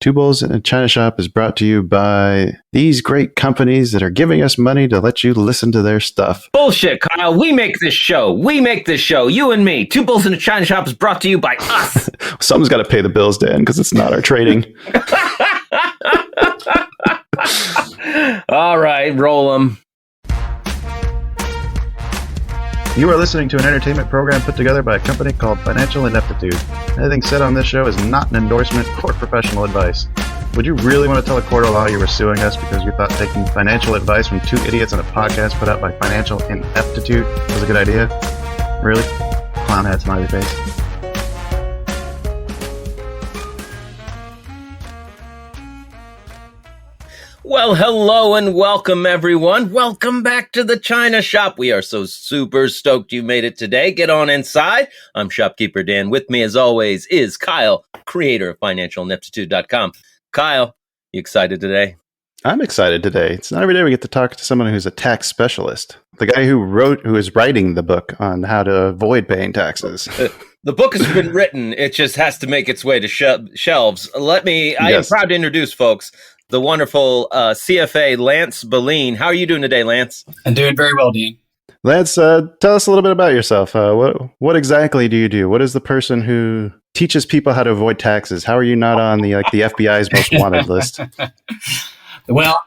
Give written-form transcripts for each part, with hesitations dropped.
Two Bulls in a China Shop is brought to you by these great companies that are giving us money to let you listen to their stuff. Bullshit, Kyle. We make this show. You and me. Two Bulls in a China Shop is brought to you by us. Someone's got to pay the bills, Dan, because it's not our trading. All right, roll them. You are listening to an entertainment program put together by a company called Financial Ineptitude. Anything said on this show is not an endorsement or professional advice. Would you really want to tell a court of law you were suing us because you thought taking financial advice from two idiots on a podcast put out by Financial Ineptitude was a good idea? Really? Clown hat smiley face. Well, hello and welcome, everyone. Welcome back to the China Shop. We are so super stoked you made it today. Get on inside. I'm Shopkeeper Dan. With me, as always, is Kyle, creator of FinancialIneptitude.com. Kyle, you excited today? I'm excited today. It's not every day we get to talk to someone who's a tax specialist. The guy who is writing the book on how to avoid paying taxes. The book has been written. It just has to make its way to shelves. I am proud to introduce, folks, the wonderful CFA, Lance Belline. How are you doing today, Lance? I'm doing very well, Dan. Lance, tell us a little bit about yourself. What exactly do you do? What is the person who teaches people how to avoid taxes? How are you not on the FBI's most wanted list? Well,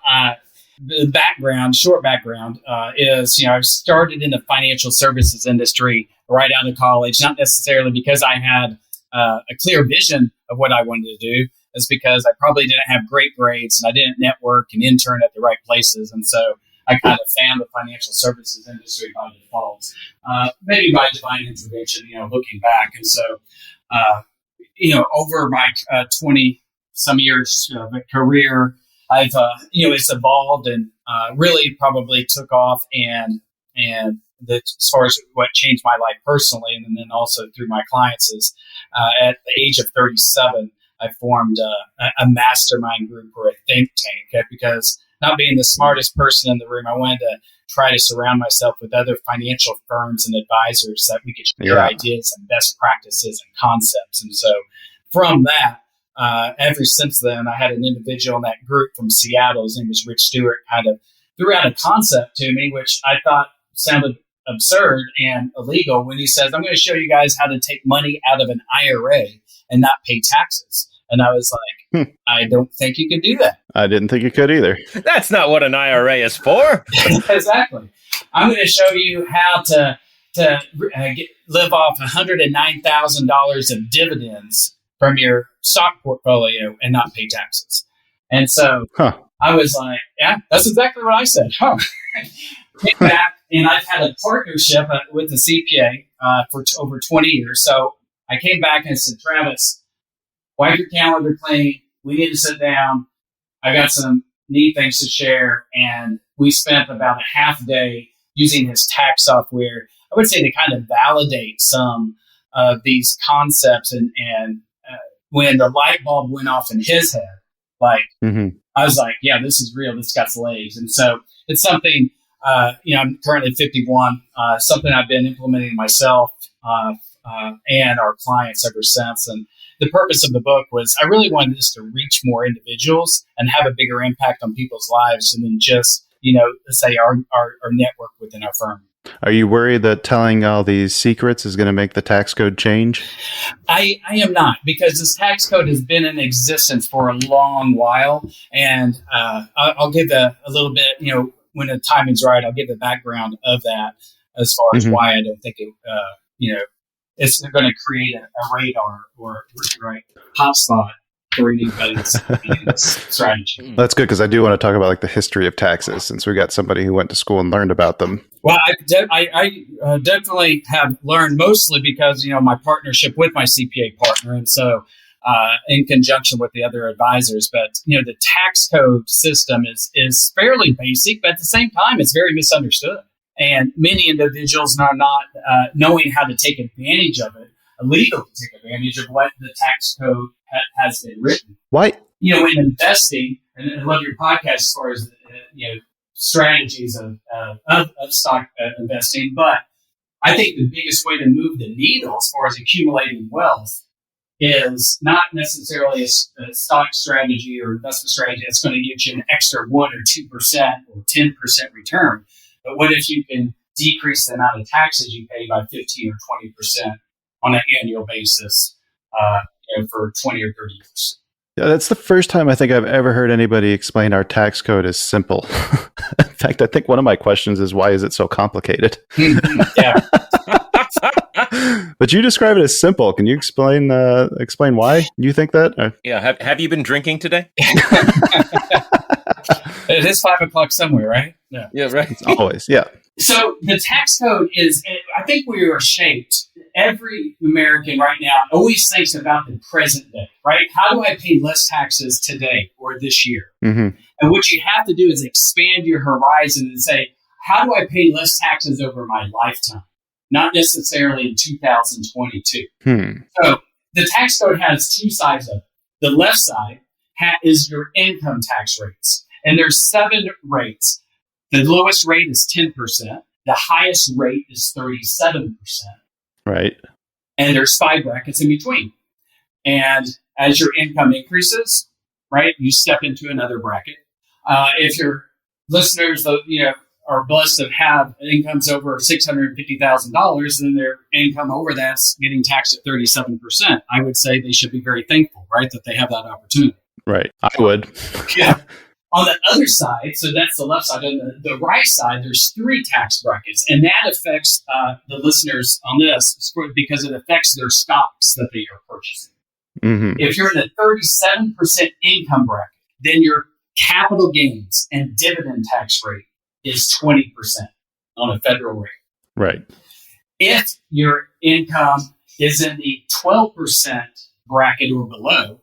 the short background is, I started in the financial services industry right out of college, not necessarily because I had a clear vision of what I wanted to do. Is because I probably didn't have great grades and I didn't network and intern at the right places. And so I kind of found the financial services industry by default, maybe by divine intervention, looking back. And so, over my 20 some years of a career, I've, it's evolved and really probably took off and as far as what changed my life personally, and then also through my clients is at the age of 37, I formed a mastermind group or a think tank because not being the smartest person in the room, I wanted to try to surround myself with other financial firms and advisors that we could share ideas and best practices and concepts. And so from that, ever since then, I had an individual in that group from Seattle, his name was Rich Stewart, kind of threw out a concept to me, which I thought sounded absurd and illegal when he says, I'm going to show you guys how to take money out of an IRA and not pay taxes. And I was like, I don't think you can do that. I didn't think you could either. That's not what an IRA is for. Exactly. I'm going to show you how to live off $109,000 of dividends from your stock portfolio and not pay taxes. And so I was like, yeah, that's exactly what I said. Came back, and I've had a partnership with the CPA for over 20 years. So I came back and said, Travis, wipe your calendar clean. We need to sit down. I got some neat things to share. And we spent about a half day using his tax software, I would say, to kind of validate some of these concepts. And when the light bulb went off in his head, I was like, yeah, this is real. This got legs. And so it's something, I'm currently 51, something I've been implementing myself and our clients ever since. And the purpose of the book was I really wanted this to reach more individuals and have a bigger impact on people's lives than just, say our network within our firm. Are you worried that telling all these secrets is going to make the tax code change? I am not, because this tax code has been in existence for a long while. And I'll give a little bit, when the timing's right, I'll give the background of that as far as why I don't think it, it's going to create a radar or hotspot for anybody's strategy. That's good, because I do want to talk about the history of taxes, since we got somebody who went to school and learned about them. Well, I definitely have learned, mostly because, my partnership with my CPA partner. And so in conjunction with the other advisors. But, the tax code system is fairly basic, but at the same time, it's very misunderstood. And many individuals are not knowing how to take advantage of it, legally take advantage of what the tax code has been written. Why? In investing, and I love your podcast as far as, strategies of stock investing. But I think the biggest way to move the needle as far as accumulating wealth is not necessarily a stock strategy or investment strategy that's going to get you an extra 1 or 2% or 10% return. But what if you can decrease the amount of taxes you pay by 15 or 20% on an annual basis for 20 or 30 years? Yeah, that's the first time I think I've ever heard anybody explain our tax code as simple. In fact, I think one of my questions is, why is it so complicated? Yeah. But you describe it as simple. Can you explain why you think that? Yeah. Have you been drinking today? It is 5 o'clock somewhere, right? Yeah, right. It's always, yeah. So the tax code is, I think we are shaped. Every American right now always thinks about the present day, right? How do I pay less taxes today or this year? Mm-hmm. And what you have to do is expand your horizon and say, how do I pay less taxes over my lifetime? Not necessarily in 2022. So the tax code has two sides of it. The left side is your income tax rates. And there's 7 rates. The lowest rate is 10%. The highest rate is 37%. Right. And there's 5 brackets in between. And as your income increases, right, you step into another bracket. If your listeners, are blessed to have incomes over $650,000, then their income over that's getting taxed at 37%. I would say they should be very thankful, right, that they have that opportunity. Right. I would. Yeah. On the other side, so that's the left side. On the right side, there's 3 tax brackets, and that affects the listeners on this because it affects their stocks that they are purchasing. Mm-hmm. If you're in a 37% income bracket, then your capital gains and dividend tax rate is 20% on a federal rate. Right. If your income is in the 12% bracket or below,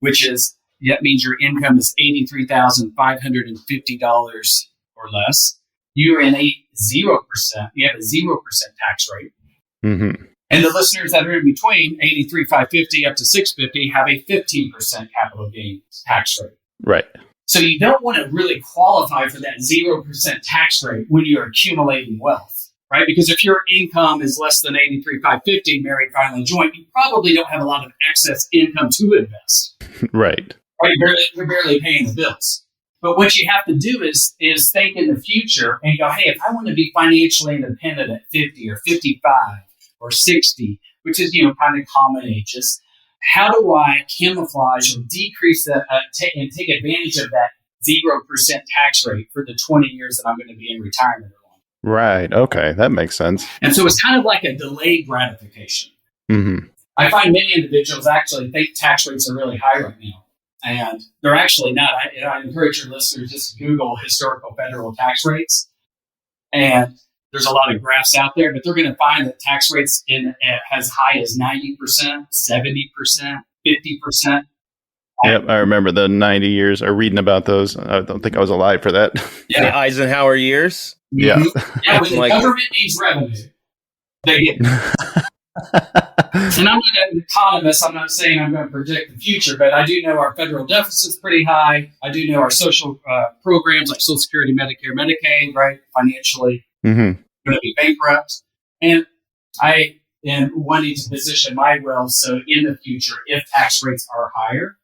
that means your income is $83,550 or less, you're in a 0%. You have a 0% tax rate. Mm-hmm. And the listeners that are in between, $83,550 up to $650, have a 15% capital gain tax rate. Right. So you don't want to really qualify for that 0% tax rate when you're accumulating wealth, right? Because if your income is less than $83,550, married, filing joint, you probably don't have a lot of excess income to invest. Right. Right? You're barely paying the bills. But what you have to do is think in the future and go, hey, if I want to be financially independent at 50 or 55 or 60, which is, kind of common ages, how do I camouflage or decrease that and take advantage of that 0% tax rate for the 20 years that I'm going to be in retirement or longer? Right. Okay. That makes sense. And so it's kind of like a delayed gratification. Mm-hmm. I find many individuals actually think tax rates are really high right now. And they're actually not. I encourage your listeners just Google historical federal tax rates. And there's a lot of graphs out there, but they're going to find that tax rates as high as 90%, 70%, 50%. Yep, I remember the 90 years, or reading about those. I don't think I was alive for that. Yeah. The Eisenhower years? Yeah. Mm-hmm. Yeah, when the government needs revenue, they get it. And I'm not an economist. I'm not saying I'm going to predict the future, but I do know our federal deficit's pretty high. I do know our social programs like Social Security, Medicare, Medicaid, right, financially going to be bankrupt. And I am wanting to position my wealth so in the future, if tax rates are higher,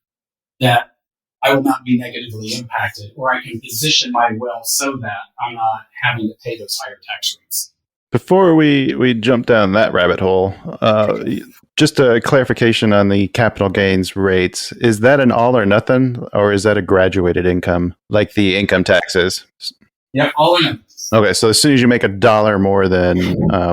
that I will not be negatively impacted, or I can position my wealth so that I'm not having to pay those higher tax rates. Before we jump down that rabbit hole, just a clarification on the capital gains rates. Is that an all or nothing, or is that a graduated income, like the income taxes? Yeah, all or nothing. Okay, so as soon as you make $1 more than,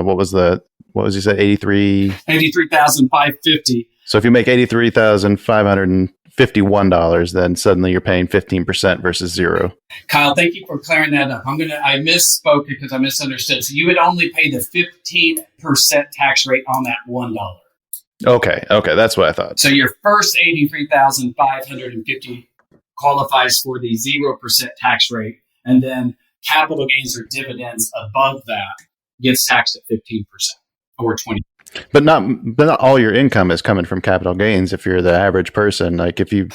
what was you said, 83,550. So if you make $83,551, then suddenly you're paying 15% versus 0. Kyle, thank you for clearing that up. I misspoke because I misunderstood. So you would only pay the 15% tax rate on that $1. Okay, that's what I thought. So your first $83,550 qualifies for the 0% tax rate, and then capital gains or dividends above that gets taxed at 15% or 20%. But not all your income is coming from capital gains. If you're the average person, like if you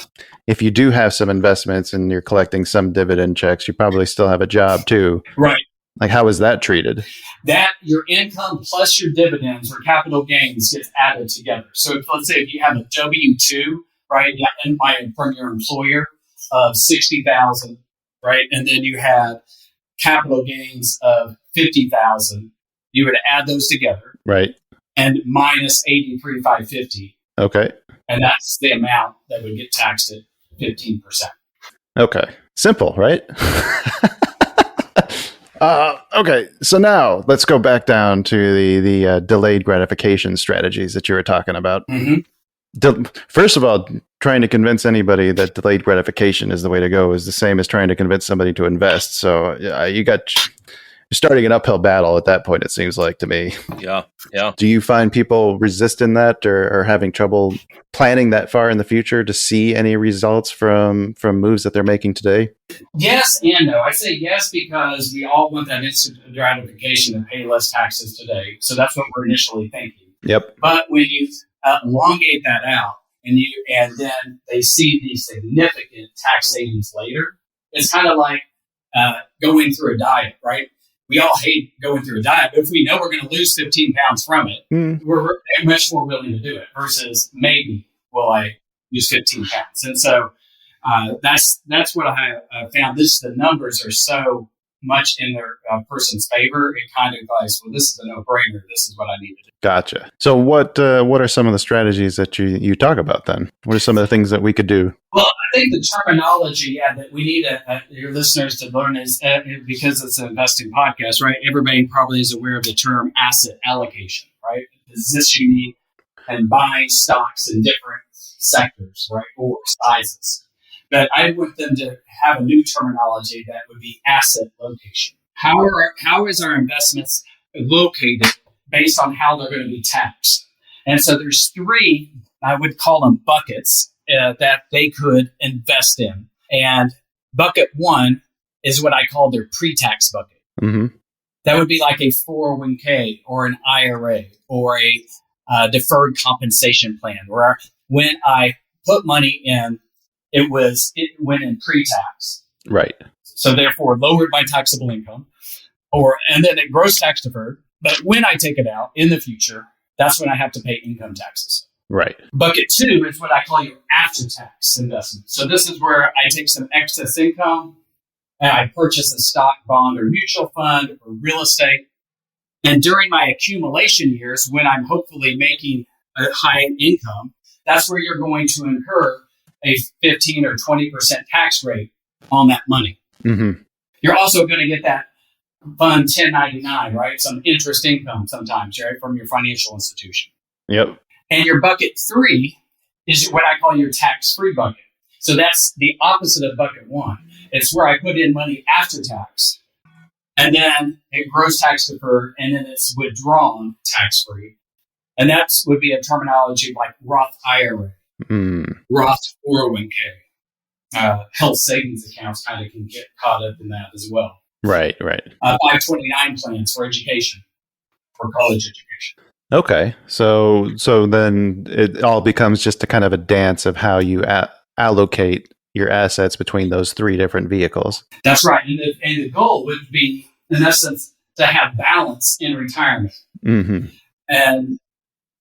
do have some investments and you're collecting some dividend checks, you probably still have a job too. Right. Like, how is that treated? That your income plus your dividends or capital gains gets added together. So let's say if you have a W-2, right, and from your employer of 60,000, right, and then you have capital gains of 50,000, you would add those together, right, and minus 83,550. Okay, and that's the amount that would get taxed at 15%. Okay, simple, right? Okay, so now let's go back down to the delayed gratification strategies that you were talking about. First of all, trying to convince anybody that delayed gratification is the way to go is the same as trying to convince somebody to invest. So you're starting an uphill battle at that point, it seems like to me. Yeah. Do you find people resisting that or having trouble planning that far in the future to see any results from moves that they're making today? Yes and no. I say yes because we all want that instant gratification and pay less taxes today. So that's what we're initially thinking. Yep. But when you elongate that out and then they see the significant tax savings later, it's kind of like going through a diet, right? We all hate going through a diet, but if we know we're going to lose 15 pounds from it, we're much more willing to do it versus maybe will I use 15 pounds. And so that's what I found. The numbers are so much in their person's favor. It kind of goes, well, this is a no-brainer. This is what I need to do. Gotcha. So what are some of the strategies that you talk about then? What are some of the things that we could do? Well, I think the terminology that we need your listeners to learn is because it's an investing podcast, right? Everybody probably is aware of the term asset allocation, right? Positioning and buying stocks in different sectors, right, or sizes. But I want them to have a new terminology that would be asset location. How is our investments located based on how they're going to be taxed? And so there's three, I would call them buckets, that they could invest in. And bucket one is what I call their pre-tax bucket. Mm-hmm. That would be like a 401k or an IRA or a deferred compensation plan, where when I put money in, it went in pre-tax. Right. So therefore lowered my taxable income, and then it gross tax deferred. But when I take it out in the future, that's when I have to pay income taxes. Right. Bucket two is what I call your after-tax investment. So this is where I take some excess income and I purchase a stock, bond, or mutual fund or real estate. And during my accumulation years, when I'm hopefully making a high income, that's where you're going to incur a 15 or 20% tax rate on that money. Mm-hmm. You're also going to get that fund 1099, right? Some interest income sometimes, right, from your financial institution. Yep. And your bucket three is what I call your tax-free bucket. So that's the opposite of bucket one. It's where I put in money after tax, and then it grows tax deferred, and then it's withdrawn tax-free. And that would be a terminology like Roth IRA, Roth 401k. Health savings accounts kind of can get caught up in that as well. Right. 529 plans for education, for college education. Okay. So then it all becomes just a kind of a dance of how you allocate your assets between those three different vehicles. That's right. And the goal would be, in essence, to have balance in retirement. Mm-hmm. And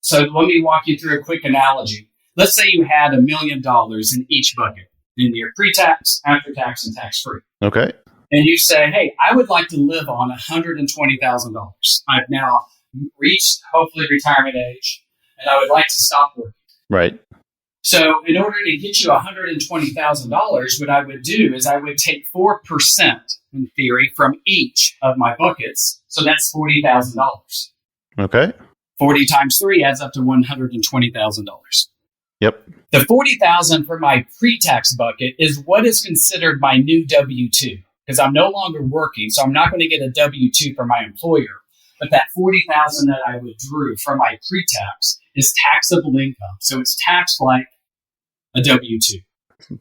so let me walk you through a quick analogy. Let's say you had $1 million in each bucket, in your pre-tax, after-tax, and tax-free. Okay. And you say, hey, I would like to live on $120,000. I've now reached, hopefully, retirement age, and I would like to stop working. Right. So in order to get you $120,000, what I would do is I would take 4%, in theory, from each of my buckets. So that's $40,000. Okay. 40 times 3 adds up to $120,000. Yep. The $40,000 for my pre-tax bucket is what is considered my new W-2, because I'm no longer working, so I'm not going to get a W-2 from my employer. But that $40,000 that I withdrew from my pre-tax is taxable income, so it's taxed like a W-2.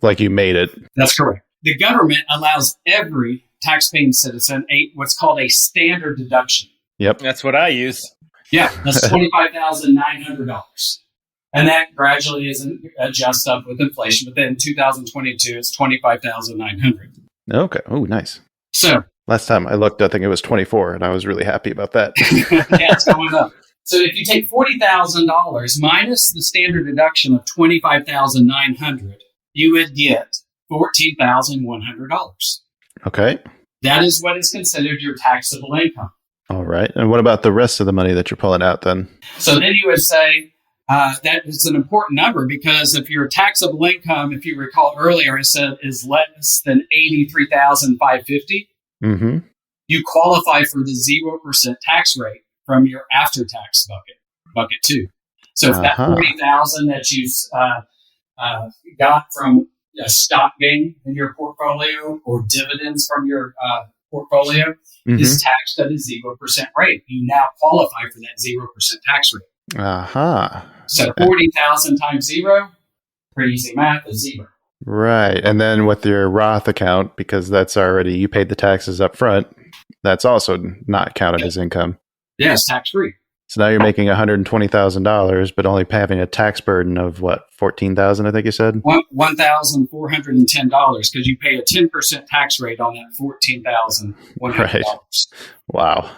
Like you made it. That's correct. The government allows every tax-paying citizen what's called a standard deduction. Yep. That's what I use. Yeah, that's $25,900. And that gradually adjusts up with inflation. But then in 2022, it's $25,900. Okay. Oh, nice. So Last time I looked, I think it was 24, and I was really happy about that. Yeah, it's going up. So if you take $40,000 minus the standard deduction of $25,900, you would get $14,100. Okay. That is what is considered your taxable income. All right. And what about the rest of the money that you're pulling out then? So then you would say that is an important number, because if your taxable income, if you recall earlier, I said is less than $83,550, you qualify for the 0% tax rate from your after-tax bucket 2. So if that $40,000 that you got from a stock gain in your portfolio or dividends from your portfolio is taxed at a 0% rate, you now qualify for that 0% tax rate. So 40,000 times 0, pretty easy math, is 0. Right. And then with your Roth account, because that's already, you paid the taxes up front, that's also not counted as income. Yeah, it's tax free. So now you're making $120,000, but only having a tax burden of what, $14,000? I think you said $1,410 because you pay a 10% tax rate on that $14,100. Right. Wow.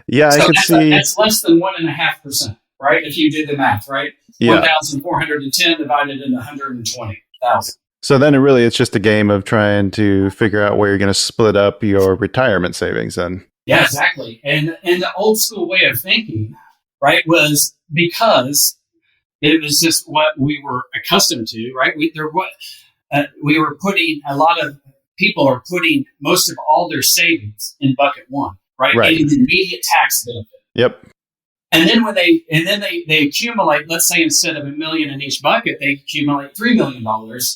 Yeah, so I could see that's less than 1.5%, right? If you did the math, right? Yeah. 1,410 divided into 120,000. So then it's just a game of trying to figure out where you're going to split up your retirement savings then. Yeah, exactly. And the old school way of thinking, right, was because it was just what we were accustomed to, right? We were putting, a lot of people are putting most of all their savings in bucket 1, right? Getting the immediate tax benefit. Yep. And then they accumulate, let's say instead of $1 million in each bucket, they accumulate $3 million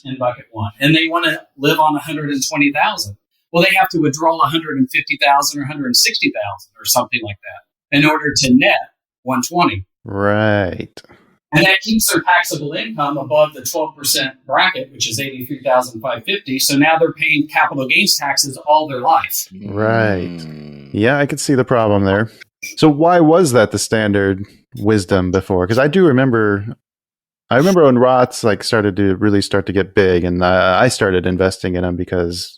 in bucket 1, and they want to live on $120,000. Well, they have to withdraw $150,000 or $160,000 or something like that in order to net $120,000. Right. And that keeps their taxable income above the 12% bracket, which is $83,550. So now they're paying capital gains taxes all their life. Right. Yeah, I could see the problem there. So why was that the standard wisdom before? Because I remember when Roths started to get big, and I started investing in them because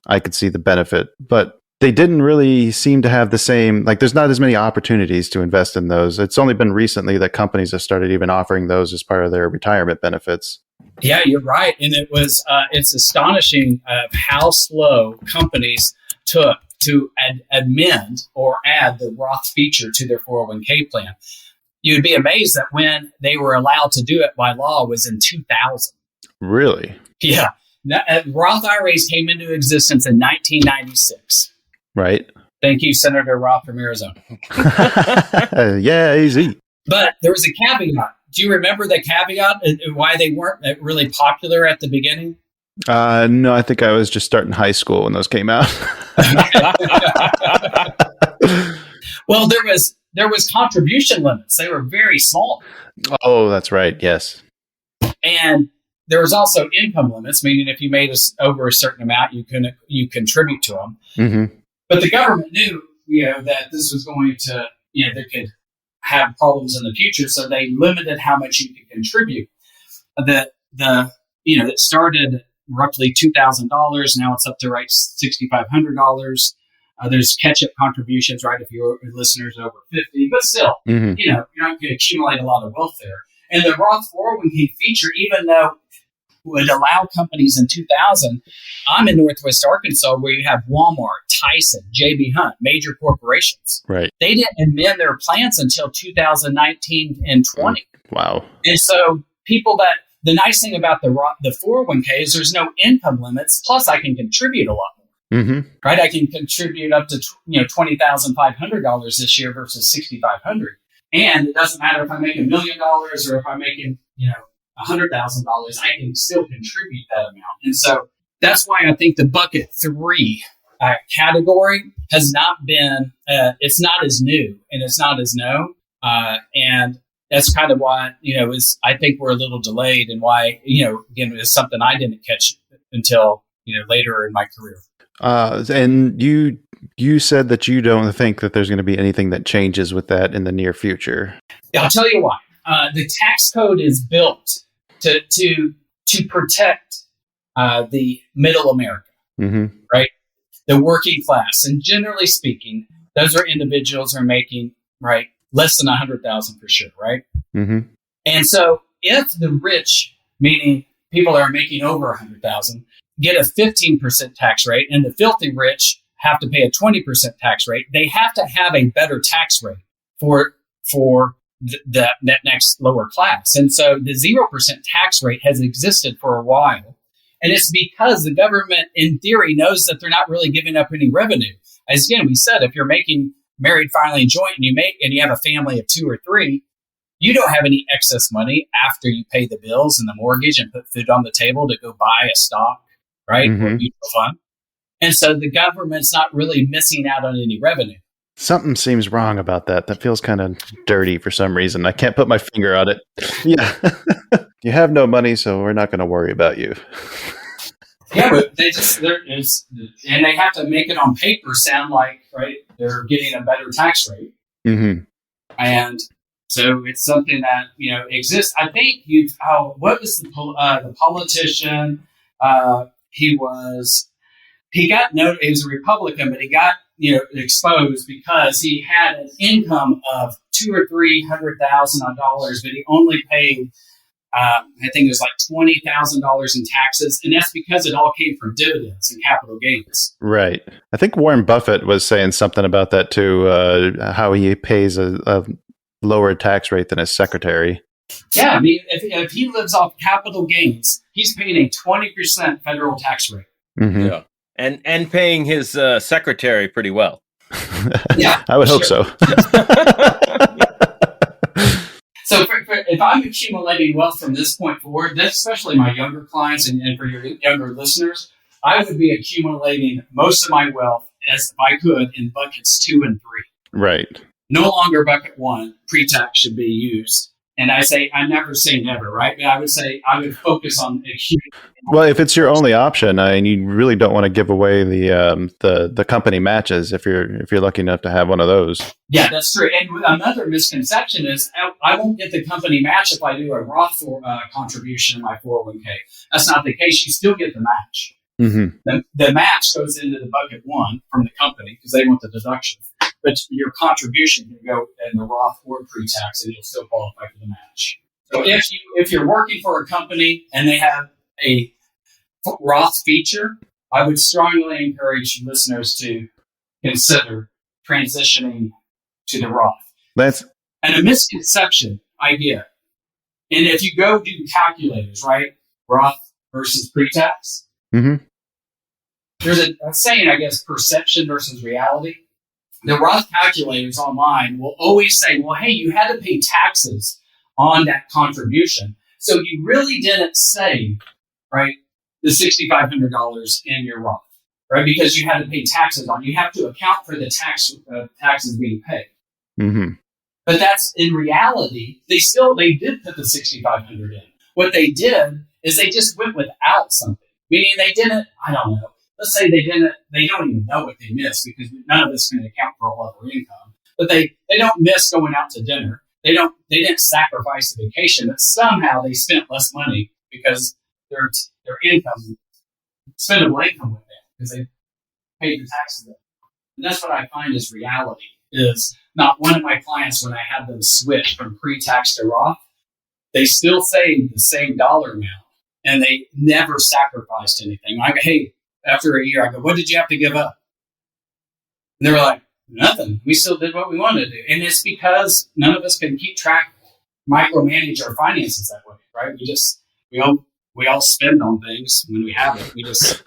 I could see the benefit, but they didn't really seem to have the same, there's not as many opportunities to invest in those. It's only been recently that companies have started even offering those as part of their retirement benefits. Yeah, you're right. And it's astonishing how slow companies took to amend or add the Roth feature to their 401k plan. You'd be amazed that when they were allowed to do it by law was in 2000. Really? Yeah. Roth IRAs came into existence in 1996. Right. Thank you, Senator Roth from Arizona. Yeah, easy. But there was a caveat. Do you remember the caveat and why they weren't really popular at the beginning? No, I think I was just starting high school when those came out. Well, there was contribution limits. They were very small. Oh, that's right. Yes. And there was also income limits, meaning if you made over a certain amount, you contribute to them. Mm-hmm. But the government knew, that this was going to, they could have problems in the future, so they limited how much you could contribute. It started roughly $2,000. Now it's up to $6,500. There's catch-up contributions, right? If your listeners are over 50, but still, you're not going to accumulate a lot of wealth there. And the Roth 401k feature, even though would allow companies in 2000, I'm in Northwest Arkansas where you have Walmart, Tyson, J.B. Hunt, major corporations. Right. They didn't amend their plans until 2019 and 20. Wow. And so the nice thing about the 401k is there's no income limits. Plus I can contribute a lot more. Mm-hmm. Right. I can contribute up to, $20,500 this year versus $6,500. And it doesn't matter if I make $1 million or if I'm making, $100,000, I can still contribute that amount. And so that's why I think the bucket 3 category has not been, it's not as new and it's not as known. And that's kind of why, I think we're a little delayed and why, again, it's something I didn't catch until, later in my career. And you said that you don't think that there's going to be anything that changes with that in the near future. I'll tell you why. The tax code is built to protect the middle America, right? the working class. And generally speaking, those are individuals who are making, right, less than 100,000 for sure, right? Mm-hmm. And so if the rich, meaning people that are making over 100,000, get a 15% tax rate, and the filthy rich have to pay a 20% tax rate, they have to have a better tax rate for that next lower class. And so the 0% tax rate has existed for a while. And it's because the government, in theory, knows that they're not really giving up any revenue. As again, we said, if you're making married, filing joint, and you have a family of 2 or 3, you don't have any excess money after you pay the bills and the mortgage and put food on the table to go buy a stock, right? Mm-hmm. Or mutual fund. And so the government's not really missing out on any revenue. Something seems wrong about that. That feels kind of dirty for some reason. I can't put my finger on it. Yeah. You have no money, so we're not going to worry about you. Yeah, but and they have to make it on paper sound like, right, they're getting a better tax rate. Mm-hmm. And so it's something that, exists. I think what was the politician? He was a Republican, but he got, exposed because he had an income of $200,000 or $300,000, but he only paid, I think it was like $20,000 in taxes. And that's because it all came from dividends and capital gains. Right. I think Warren Buffett was saying something about that too, how he pays a lower tax rate than his secretary. Yeah, I mean, if he lives off capital gains, he's paying a 20% federal tax rate. Mm-hmm. Yeah. And paying his secretary pretty well. Yeah, I would hope so. So if I'm accumulating wealth from this point forward, especially my younger clients and for your younger listeners, I would be accumulating most of my wealth, as if I could, in buckets 2 and 3. Right. No longer bucket 1, pre-tax should be used. And I never say never, right? But I would say I would focus on accumulating. Well, if it's your only option, and you really don't want to give away the company matches, if you're lucky enough to have one of those. Yeah, that's true. And another misconception is I won't get the company match if I do a Roth contribution in my 401k. That's not the case. You still get the match. Mm-hmm. The match goes into the bucket 1 from the company because they want the deduction. But your contribution can go in the Roth or pre-tax, and you'll still qualify for the match. So if you're working for a company and they have a Roth feature, I would strongly encourage listeners to consider transitioning to the Roth. And a misconception idea, and if you go do calculators, right, Roth versus pre-tax, mm-hmm. There's a saying, I guess, perception versus reality. The Roth calculators online will always say, well, hey, you had to pay taxes on that contribution. So you really didn't save, right, the $6,500 in your Roth, right? Because you had to pay taxes on. You have to account for the taxes being paid. Mm-hmm. But that's in reality, they did put the $6,500 in. What they did is they just went without something, meaning they didn't, I don't know. Let's say they don't even know what they missed because none of us can account for all of our income. But they don't miss going out to dinner. They didn't sacrifice the vacation, but somehow they spent less money because their income, spendable income went down because they paid the taxes. And that's what I find is reality. Is not one of my clients, when I had them switch from pre-tax to Roth, they still saved the same dollar amount and they never sacrificed anything. I go, hey, after a year, I go, what did you have to give up? And they were like, nothing. We still did what we wanted to do. And it's because none of us can keep track, micromanage our finances that way, right? We all spend on things when we have it. We just...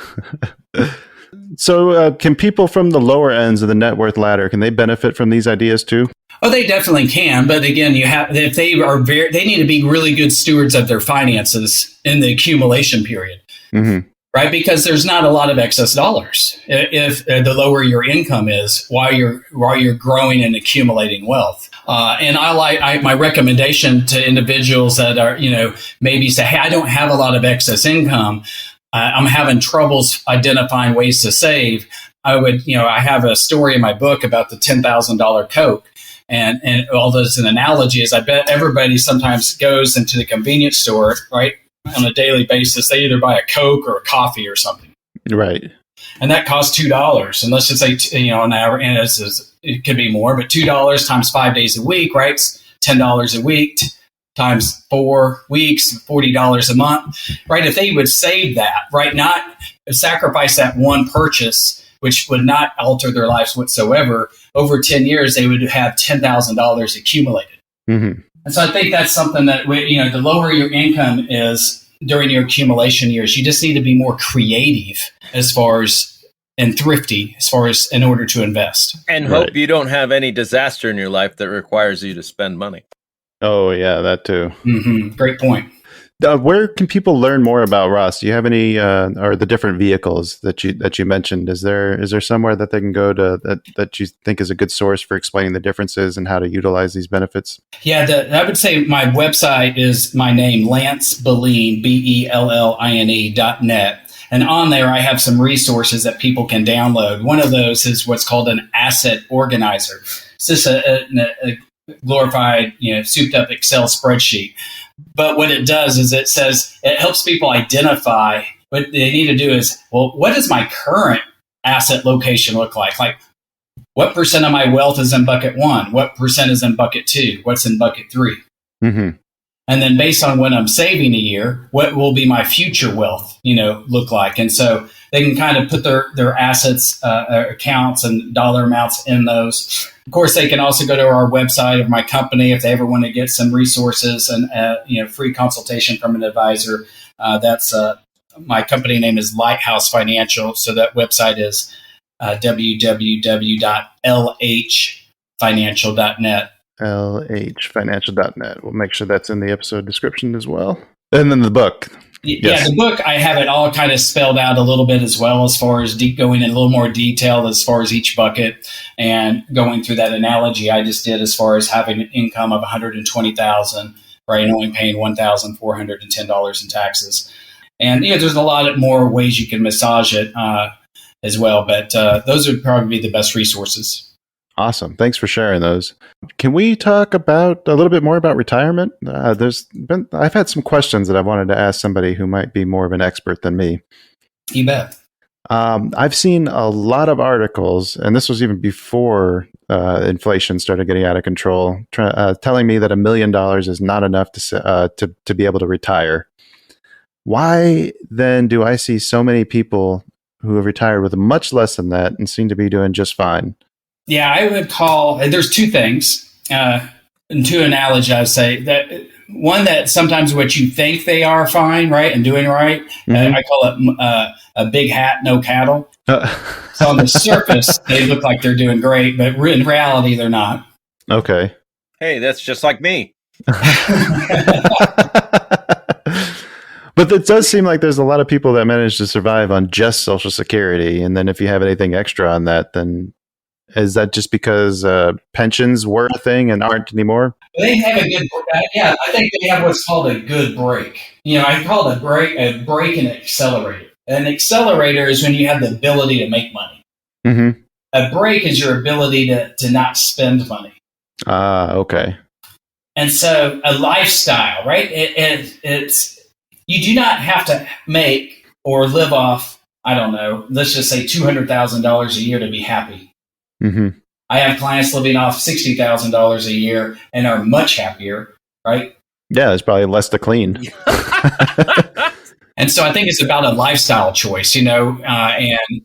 So can people from the lower ends of the net worth ladder, can they benefit from these ideas too? Oh, they definitely can. But again, if they need to be really good stewards of their finances in the accumulation period. Mm-hmm. Right, because there's not a lot of excess dollars if the lower your income is while you're growing and accumulating wealth. And my recommendation to individuals that are maybe say, hey, I don't have a lot of excess income. I'm having troubles identifying ways to save. I have a story in my book about the $10,000 Coke. And all those an analogy is I bet everybody sometimes goes into the convenience store, right? On a daily basis, they either buy a Coke or a coffee or something. Right. And that costs $2. And let's just say, on average, and it could be more, but $2 times 5 days a week, right? It's $10 a week times 4 weeks, $40 a month, right? If they would save that, right? Not sacrifice that one purchase, which would not alter their lives whatsoever. Over 10 years, they would have $10,000 accumulated. Mm-hmm. And so I think that's something that, the lower your income is during your accumulation years, you just need to be more creative and thrifty as far as in order to invest. And hope you don't have any disaster in your life that requires you to spend money. Oh, yeah, that too. Mm-hmm. Great point. Where can people learn more about Roth? Do you have any, or the different vehicles that you mentioned? Is there somewhere that they can go to that you think is a good source for explaining the differences and how to utilize these benefits? Yeah, I would say my website is my name, Lance Belline, BELLINE.net. And on there, I have some resources that people can download. One of those is what's called an asset organizer. It's just a glorified, souped up Excel spreadsheet. But what it does is it helps people identify what they need to do is, well, what does my current asset location look like? Like, what percent of my wealth is in bucket 1? What percent is in bucket 2? What's in bucket 3? Mm-hmm. And then based on what I'm saving a year, what will be my future wealth, look like? And so they can kind of put their assets, accounts and dollar amounts in those. Of course, they can also go to our website of my company if they ever want to get some resources and, free consultation from an advisor. That's my company name is Lighthouse Financial. So that website is www.lhfinancial.net. lhfinancial.net. We'll make sure that's in the episode description as well. And then the book. Yeah, the book, I have it all kind of spelled out a little bit as well, as far as going in a little more detail as far as each bucket and going through that analogy I just did as far as having an income of $120,000, right, and only paying $1,410 in taxes. And there's a lot of more ways you can massage it as well, but those would probably be the best resources. Awesome. Thanks for sharing those. Can we talk a little bit more about retirement? I've had some questions that I wanted to ask somebody who might be more of an expert than me. You bet. I've seen a lot of articles, and this was even before inflation started getting out of control, telling me that $1 million is not enough to be able to retire. Why then do I see so many people who have retired with much less than that and seem to be doing just fine? Yeah, I would there's two things, and two analogies I'd say. That one, that sometimes what you think they are fine, right, and doing right, Mm-hmm. I call it a big hat, no cattle. So on the surface, they look like they're doing great, but in reality, they're not. Okay. Hey, that's just like me. But it does seem like there's a lot of people that manage to survive on just Social Security. And then if you have anything extra on that, then is that just because pensions were a thing and aren't anymore? They have a good, I think they have what's called a good break. I call it a break and an accelerator. An accelerator is when you have the ability to make money. Mm-hmm. A break is your ability to not spend money. Okay. And so a lifestyle, right? It's you do not have to make or live off, I don't know, let's just say $200,000 a year to be happy. Mm-hmm. I have clients living off $60,000 a year and are much happier, right? Yeah, there's probably less to clean. And so I think it's about a lifestyle choice, and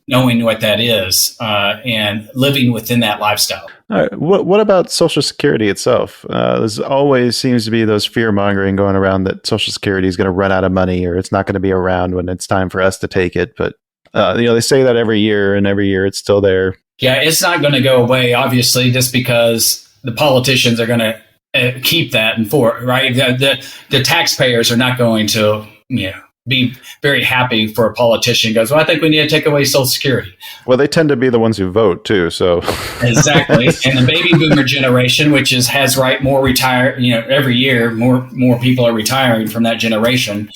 knowing what that is and living within that lifestyle. All right. What about Social Security itself? There's always seems to be those fear mongering going around that Social Security is going to run out of money or it's not going to be around when it's time for us to take it. But they say that every year, and every year it's still there. Yeah, it's not going to go away, obviously, just because the politicians are going to keep that right? The taxpayers are not going to, be very happy for a politician who goes, well, I think we need to take away Social Security. Well, they tend to be the ones who vote too, so. Exactly. And the baby boomer generation, which has more retire, every year, more people are retiring from that generation.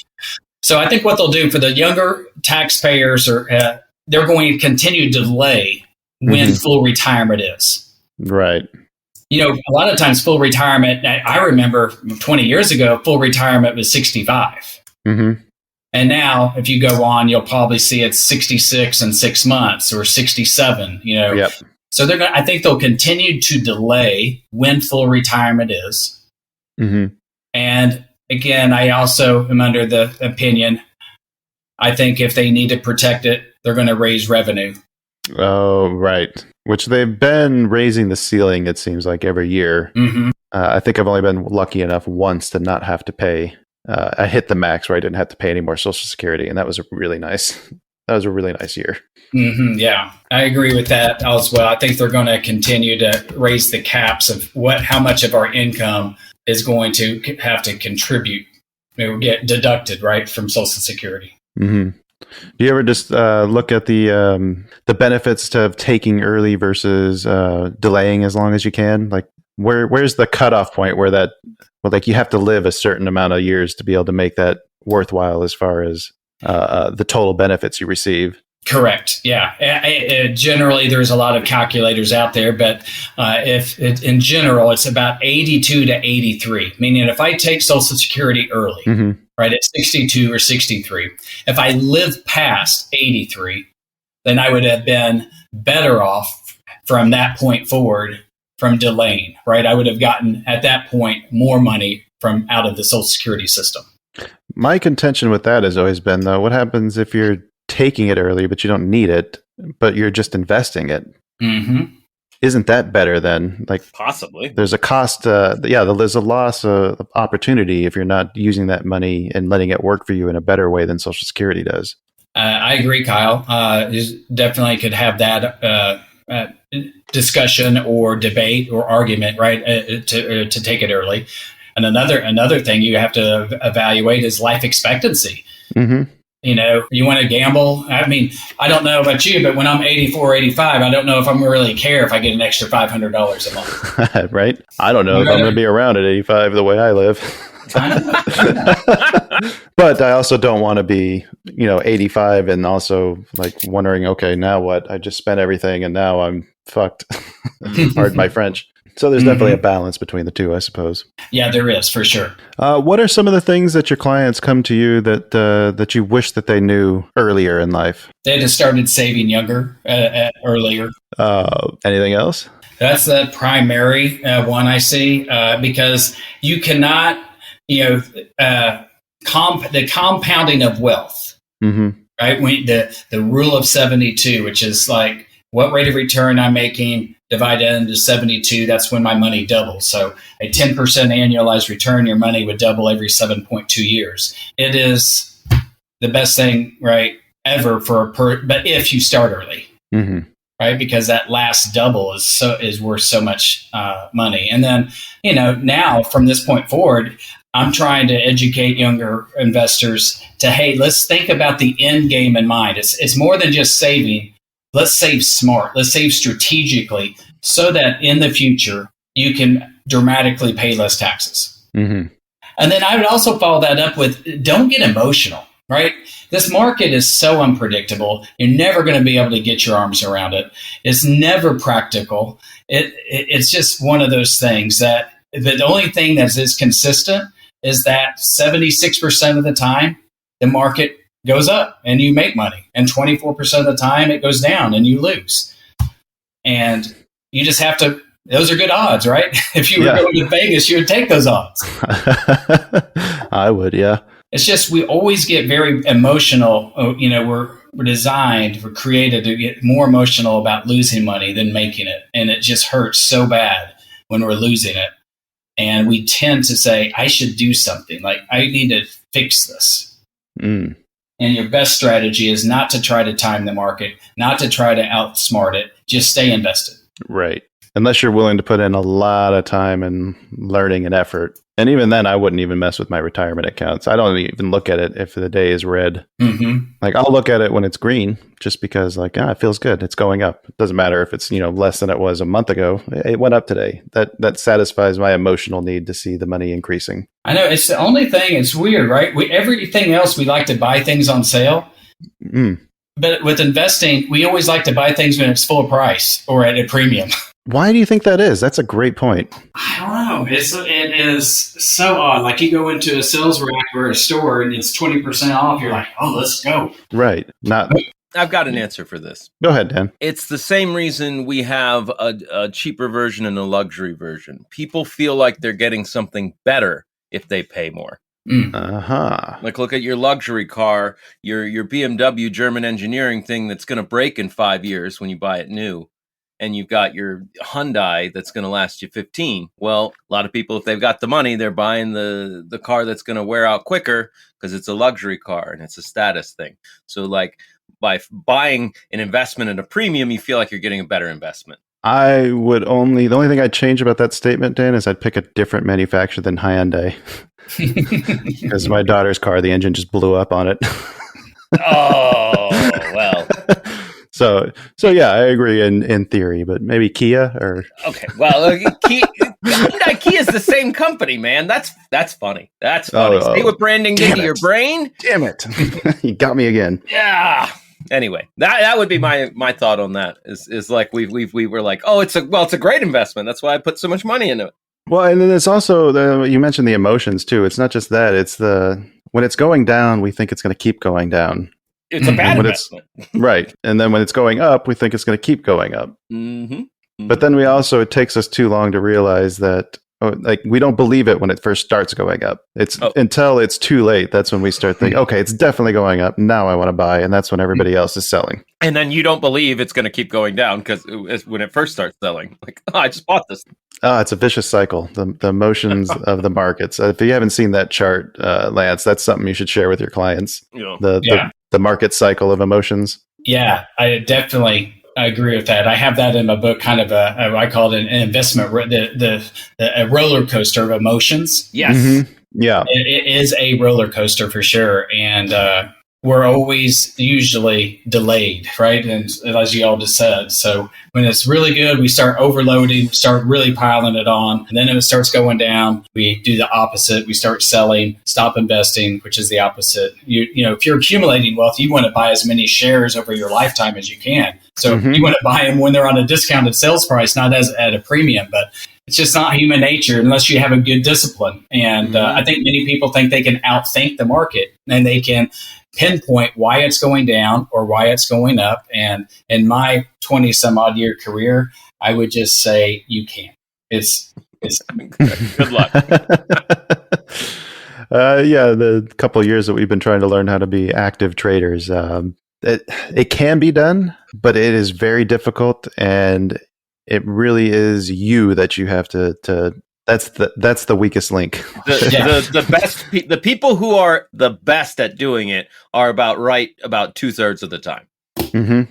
So I think what they'll do for the younger taxpayers they're going to continue to delay when full retirement is. Right. A lot of times full retirement, I remember 20 years ago, full retirement was 65. Mm-hmm. And now, if you go on, you'll probably see it's 66 in 6 months or 67. Yep. So I think they'll continue to delay when full retirement is. Mm-hmm. And again, I also am under the opinion, I think if they need to protect it, they're going to raise revenue. Oh, right. Which they've been raising the ceiling, it seems like, every year. Mm-hmm. I think I've only been lucky enough once to not have to pay. I hit the max where I didn't have to pay any more Social Security, and that was really nice. That was a really nice year. Mm-hmm, yeah, I agree with that as well. I think they're going to continue to raise the caps of how much of our income is going to have to contribute or get deducted, right, from Social Security. Mm-hmm. Do you ever just look at the benefits of taking early versus delaying as long as you can? Like, where's the cutoff point where you have to live a certain amount of years to be able to make that worthwhile as far as the total benefits you receive? Correct. Yeah. Generally, there's a lot of calculators out there, but in general, it's about 82 to 83, meaning if I take Social Security early, mm-hmm. right, at 62 or 63, if I live past 83, then I would have been better off from that point forward from delaying, right? I would have gotten at that point more money from out of the Social Security system. My contention with that has always been, though, what happens if you're taking it early, but you don't need it, but you're just investing it? Mm-hmm. Isn't that better then? Like, possibly. There's a cost. There's a loss of opportunity if you're not using that money and letting it work for you in a better way than Social Security does. I agree, Kyle. You definitely could have that discussion or debate or argument, right, to take it early. And another thing you have to evaluate is life expectancy. Mm-hmm. You want to gamble? I mean, I don't know about you, but when I'm 84, 85, I don't know if I'm really care if I get an extra $500 a month. Right? I don't know if I'm going to be around at 85 the way I live. But I also don't want to be, 85 and also like wondering, okay, now what? I just spent everything and now I'm fucked. Pardon my French. So there's definitely a balance between the two, I suppose. Yeah, there is, for sure. What are some of the things that your clients come to you that you wish that they knew earlier in life? They had started saving younger, earlier. Anything else? That's the primary one I see, because you cannot, the compounding of wealth, mm-hmm. right? The rule of 72, which is like what rate of return I'm making divided into 72, that's when my money doubles. So a 10% annualized return, your money would double every 7.2 years. It is the best thing, right, ever but if you start early, mm-hmm. right? Because that last double is worth so much money. And then, now from this point forward, I'm trying to educate younger investors to, hey, let's think about the end game in mind. It's more than just saving. Let's save smart. Let's save strategically so that in the future, you can dramatically pay less taxes. Mm-hmm. And then I would also follow that up with, don't get emotional, right? This market is so unpredictable. You're never going to be able to get your arms around it. It's never practical. It's just one of those things that the only thing that is consistent is that 76% of the time, the market goes up and you make money, and 24% of the time it goes down and you lose. And you just have to, those are good odds, right? If you were going to Vegas, you would take those odds. I would, yeah. It's just, we always get very emotional. We're designed, we're created to get more emotional about losing money than making it. And it just hurts so bad when we're losing it. And we tend to say, I should do something. Like, I need to fix this. Mm. And your best strategy is not to try to time the market, not to try to outsmart it. Just stay invested. Right. Unless you're willing to put in a lot of time and learning and effort. And even then, I wouldn't even mess with my retirement accounts. I don't even look at it if the day is red. Mm-hmm. Like, I'll look at it when it's green, just because, like, it feels good. It's going up. It doesn't matter if it's, less than it was a month ago. It went up today. That satisfies my emotional need to see the money increasing. I know. It's the only thing. It's weird, right? Everything else, we like to buy things on sale. Mm. But with investing, we always like to buy things when it's full price or at a premium. Why do you think that is? That's a great point. I don't know. It is so odd. Like you go into a sales rack or a store and it's 20% off. You're like, oh, let's go. Right. Not. I've got an answer for this. Go ahead, Dan. It's the same reason we have a cheaper version and a luxury version. People feel like they're getting something better if they pay more. Like, look at your luxury car, your BMW German engineering thing that's going to break in 5 years when you buy it new. And you've got your Hyundai that's going to last you 15. Well, a lot of people, if they've got the money, they're buying the car that's going to wear out quicker because it's a luxury car and it's a status thing. So, like, by buying an investment at a premium, you feel like you're getting a better investment. The only thing I'd change about that statement, Dan, is I'd pick a different manufacturer than Hyundai. Because my daughter's car, the engine just blew up on it. Oh, well. So yeah, I agree in theory, but maybe Kia or... Okay, well, Kia is the same company, man. That's funny. That's funny. See what branding did to your brain? Damn it. You got me again. Yeah. Anyway, that would be my thought on that. Is like we were like, oh, it's a great investment. That's why I put so much money into it. Well, and then it's also you mentioned the emotions too. It's not just that. It's when it's going down, we think it's going to keep going down. It's a bad investment. Right. And then when it's going up, we think it's going to keep going up. Mm-hmm. Mm-hmm. But then it takes us too long to realize that, we don't believe it when it first starts going up. Until it's too late. That's when we start thinking, okay, it's definitely going up. Now I want to buy. And that's when everybody else is selling. And then you don't believe it's going to keep going down because when it first starts selling, like, oh, I just bought this. It's a vicious cycle. The emotions of the markets. If you haven't seen that chart, Lance, that's something you should share with your clients. Yeah. The market cycle of emotions. Yeah, I definitely agree with that. I have that in my book, kind of I call it an investment, a roller coaster of emotions. Yes. Mm-hmm. Yeah. It is a roller coaster for sure. And we're always usually delayed, right? And as you all just said, so when it's really good, we start overloading, start really piling it on. And then if it starts going down, we do the opposite. We start selling, stop investing, which is the opposite. You know, if you're accumulating wealth, you want to buy as many shares over your lifetime as you can. So you want to buy them when they're on a discounted sales price, not as at a premium, but it's just not human nature unless you have a good discipline. And I think many people think they can outthink the market and they can pinpoint why it's going down or why it's going up. And in my 20 some odd year career, I would just say you can't. It's good luck. The couple of years that we've been trying to learn how to be active traders, it can be done, but it is very difficult, and it really is you that you have to that's the weakest link. The people who are the best at doing it are about 2/3 of the time. Mm-hmm.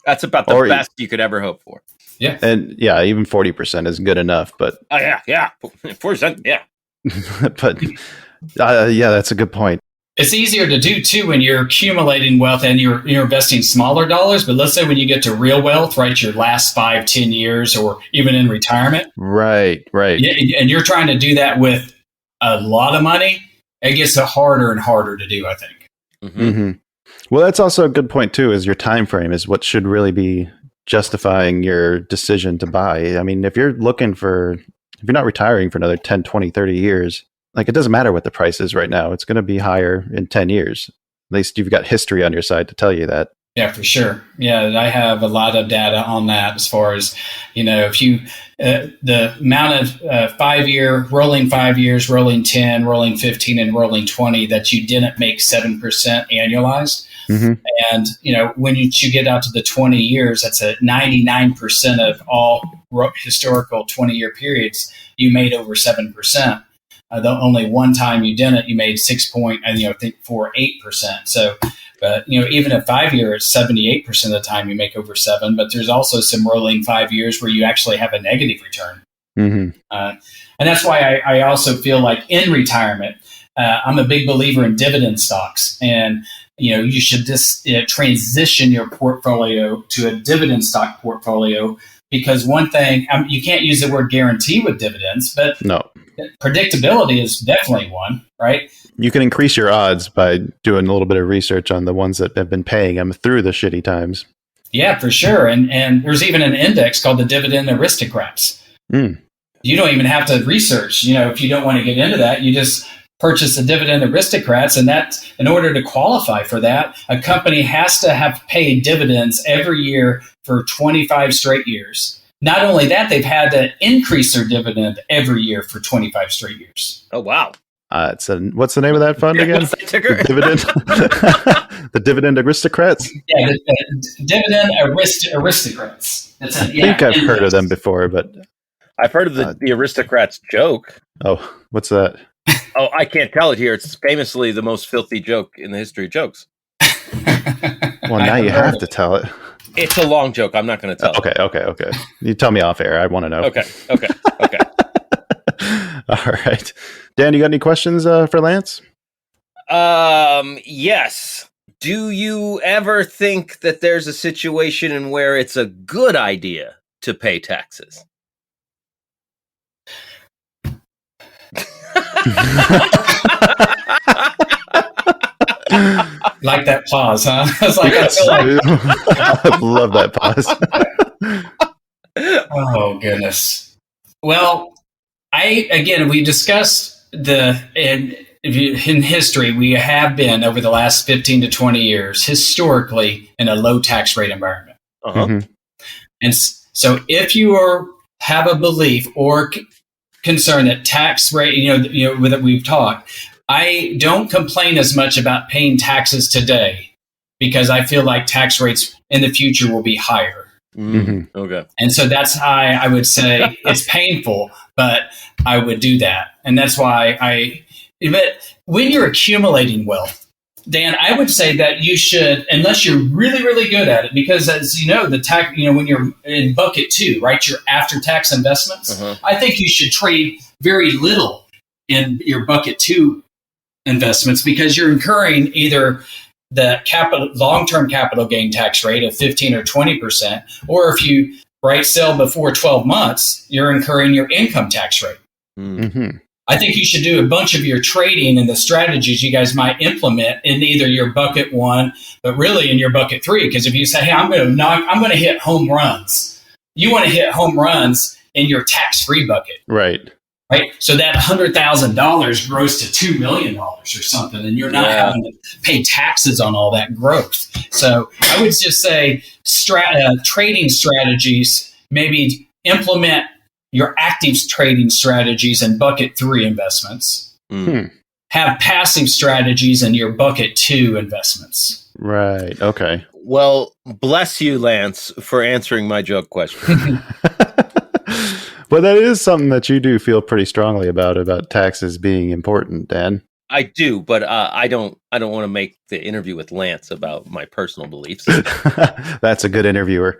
That's about the best you could ever hope for. Yeah. And even 40% is good enough, but 40%, yeah. But that's a good point. It's easier to do too when you're accumulating wealth and you're investing smaller dollars. But let's say when you get to real wealth, right, your last 5-10 years, or even in retirement, right, and you're trying to do that with a lot of money, it gets harder and harder to do, I think. Mm-hmm. Well, that's also a good point too. Is your time frame is what should really be justifying your decision to buy. I mean, if you're not retiring for another 10, 20, 30 years. Like, it doesn't matter what the price is right now. It's going to be higher in 10 years. At least you've got history on your side to tell you that. Yeah, for sure. Yeah, I have a lot of data on that as far as, if you, the amount of 5 year, rolling 5 years, rolling 10, rolling 15, and rolling 20 that you didn't make 7% annualized. Mm-hmm. And, when you get out to the 20 years, that's at 99% of all historical 20-year periods, you made over 7%. The only one time you didn't, you made 6.48%. So, but even at 5 years, 78% of the time you make over 7. But there's also some rolling 5 years where you actually have a negative return. Mm-hmm. And that's why I also feel like in retirement, I'm a big believer in dividend stocks, and you should just transition your portfolio to a dividend stock portfolio. Because one thing, you can't use the word guarantee with dividends, but no. Predictability is definitely one, right? You can increase your odds by doing a little bit of research on the ones that have been paying them through the shitty times. Yeah, for sure. And there's even an index called the Dividend Aristocrats. Mm. You don't even have to research. If you don't want to get into that, you just purchase the Dividend Aristocrats. And that, in order to qualify for that, a company has to have paid dividends every year for 25 straight years. Not only that, they've had to increase their dividend every year for 25 straight years. Oh, wow. What's the name of that fund again? What's that ticker? The dividend. The Dividend Aristocrats. Yeah, the Dividend Aristocrats. I think I've heard of them before, but I've heard of the Aristocrats joke. Oh, what's that? Oh, I can't tell it here. It's famously the most filthy joke in the history of jokes. Well, now you have to tell it. It's a long joke. I'm not going to tell it. Okay. You tell me off air. I want to know. Okay. All right. Dan, you got any questions for Lance? Yes. Do you ever think that there's a situation in where it's a good idea to pay taxes? Like that pause, huh? I was like, yes, I love that pause. Oh, goodness. Well, we discussed in history, we have been over the last 15 to 20 years historically in a low tax rate environment. Uh-huh. Mm-hmm. And so if you have a belief or concern that tax rate, that we've talked, I don't complain as much about paying taxes today because I feel like tax rates in the future will be higher. Mm-hmm. Okay. And so that's how I would say it's painful, but I would do that. And that's why but when you're accumulating wealth, Dan, I would say that you should, unless you're really, really good at it, because as you know, the tax, when you're in bucket 2, right, your after tax investments, I think you should trade very little in your bucket 2 investments because you're incurring either the long-term capital gain tax rate of 15 or 20%, or if you sell before 12 months, you're incurring your income tax rate. Mm-hmm. I think you should do a bunch of your trading and the strategies you guys might implement in either your bucket 1, but really in your bucket 3. Because if you say, hey, I'm going to hit home runs, you want to hit home runs in your tax-free bucket. Right. So that $100,000 grows to $2 million or something, and you're not having to pay taxes on all that growth. So I would just say trading strategies, maybe implement your active trading strategies in bucket 3 investments. Have passive strategies in your bucket 2 investments. Right. Okay. Well, bless you, Lance, for answering my joke question. Well, that is something that you do feel pretty strongly about taxes being important, Dan. I do, but I don't want to make the interview with Lance about my personal beliefs. That's a good interviewer.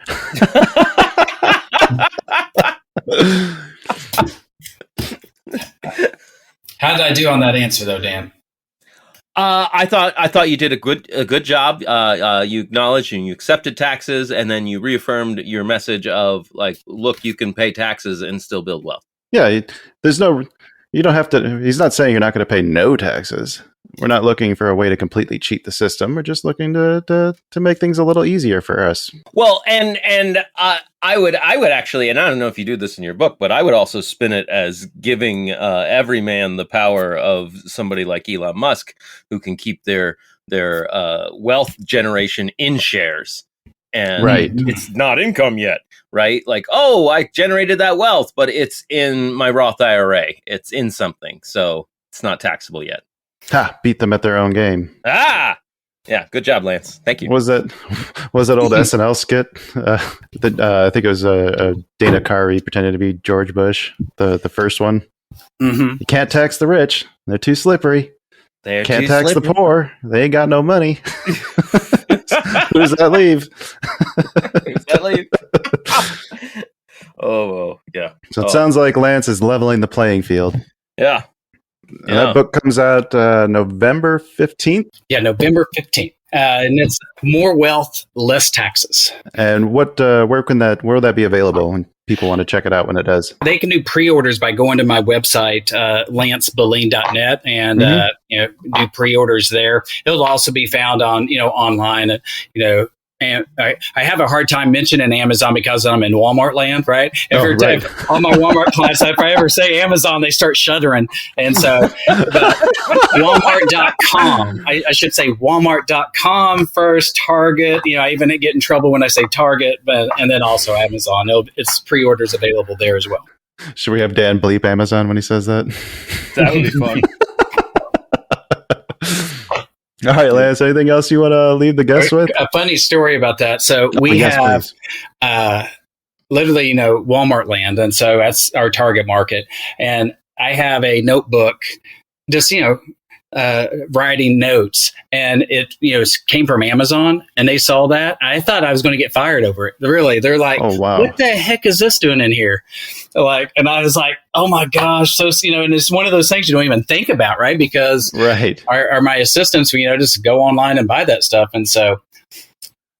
How did I do on that answer, though, Dan? I thought you did a good job. You acknowledged and you accepted taxes, and then you reaffirmed your message of look, you can pay taxes and still build wealth. Yeah, you don't have to. He's not saying you're not going to pay no taxes. We're not looking for a way to completely cheat the system. We're just looking to make things a little easier for us. Well, and I would actually, and I don't know if you do this in your book, but I would also spin it as giving every man the power of somebody like Elon Musk, who can keep their wealth generation in shares, and it's not income yet, right? I generated that wealth, but it's in my Roth IRA. It's in something, so it's not taxable yet. Beat them at their own game. Yeah, good job, Lance. Thank you. Was that old SNL skit? I think it was Dana Carvey pretending to be George Bush, the first one. Mm-hmm. You can't tax the rich; they're too slippery. Can't tax the poor; they ain't got no money. Who does that leave? Oh, yeah. So it sounds like Lance is leveling the playing field. Yeah. That book comes out November 15th. Yeah, November 15th. And it's More Wealth, Less Taxes. And where will that be available when people want to check it out when it does? They can do pre-orders by going to my website, lancebelline.net, and do pre-orders there. It'll also be found on online at and I have a hard time mentioning Amazon because I'm in Walmart land, right? Right. If all my Walmart clients, if I ever say Amazon, they start shuddering. And so, but Walmart.com, I should say Walmart.com first, Target. I even get in trouble when I say Target, and then also Amazon. It's pre-orders available there as well. Should we have Dan bleep Amazon when he says that? That would be fun. All right, Lance, anything else you want to leave the guests with? A funny story about that. So we have literally, Walmart land. And so that's our target market. And I have a notebook, just, writing notes. And it, came from Amazon, and they saw that. I thought I was going to get fired over it. Really, they're like, "Oh wow, what the heck is this doing in here?" And I was like, "Oh my gosh!" So and it's one of those things you don't even think about, right? Because my assistants, just go online and buy that stuff. And so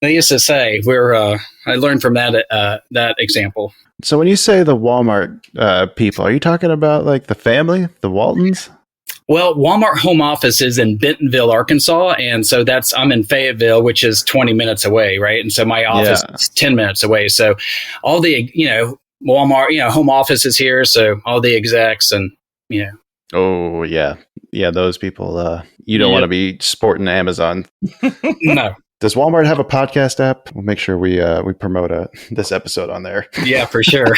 they used to say, I learned from that example. So when you say the Walmart people, are you talking about like the family, the Waltons? Well, Walmart home office is in Bentonville, Arkansas. And so I'm in Fayetteville, which is 20 minutes away, right? And so my office is 10 minutes away. So all the, Walmart, home office is here. So all the execs and, Oh, yeah. Yeah, those people, you don't want to be sporting Amazon. No. Does Walmart have a podcast app? We'll make sure we promote this episode on there. Yeah, for sure.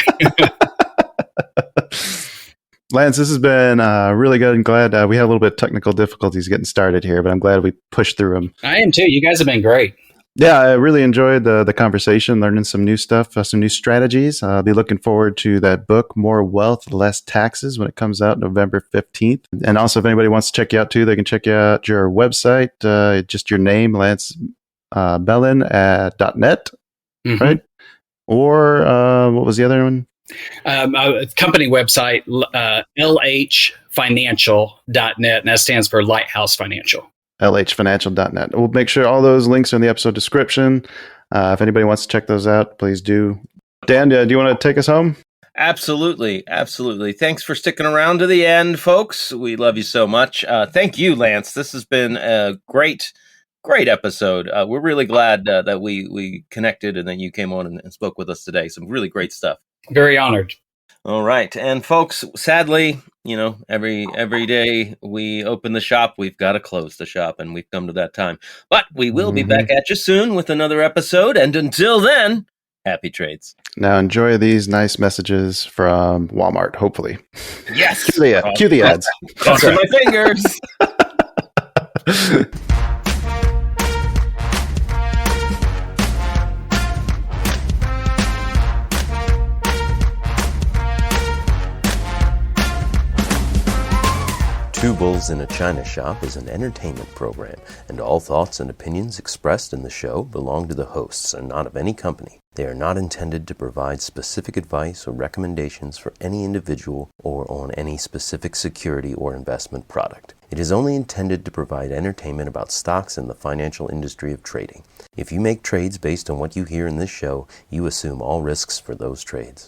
Lance, this has been really good and glad we had a little bit of technical difficulties getting started here, but I'm glad we pushed through them. I am too. You guys have been great. Yeah, I really enjoyed the conversation, learning some new stuff, some new strategies. I'll be looking forward to that book, More Wealth, Less Taxes, when it comes out November 15th. And also, if anybody wants to check you out too, they can check out your website, just your name, Lance Belline at .net, right? Or what was the other one? Company website, lhfinancial.net, and that stands for Lighthouse Financial. lhfinancial.net. We'll make sure all those links are in the episode description. If anybody wants to check those out, please do. Dan, do you want to take us home? Absolutely. Thanks for sticking around to the end, folks. We love you so much. Thank you, Lance. This has been a great episode. We're really glad that we connected and that you came on and spoke with us today. Some really great stuff. Very honored. All right. And folks, sadly, every day we open the shop, we've got to close the shop, and we've come to that time. But we will be back at you soon with another episode. And until then, happy trades. Now enjoy these nice messages from Walmart, hopefully. Yes. Cue the ads. Crossing my fingers. Two Bulls in a China Shop is an entertainment program, and all thoughts and opinions expressed in the show belong to the hosts and not of any company. They are not intended to provide specific advice or recommendations for any individual or on any specific security or investment product. It is only intended to provide entertainment about stocks in the financial industry of trading. If you make trades based on what you hear in this show, you assume all risks for those trades.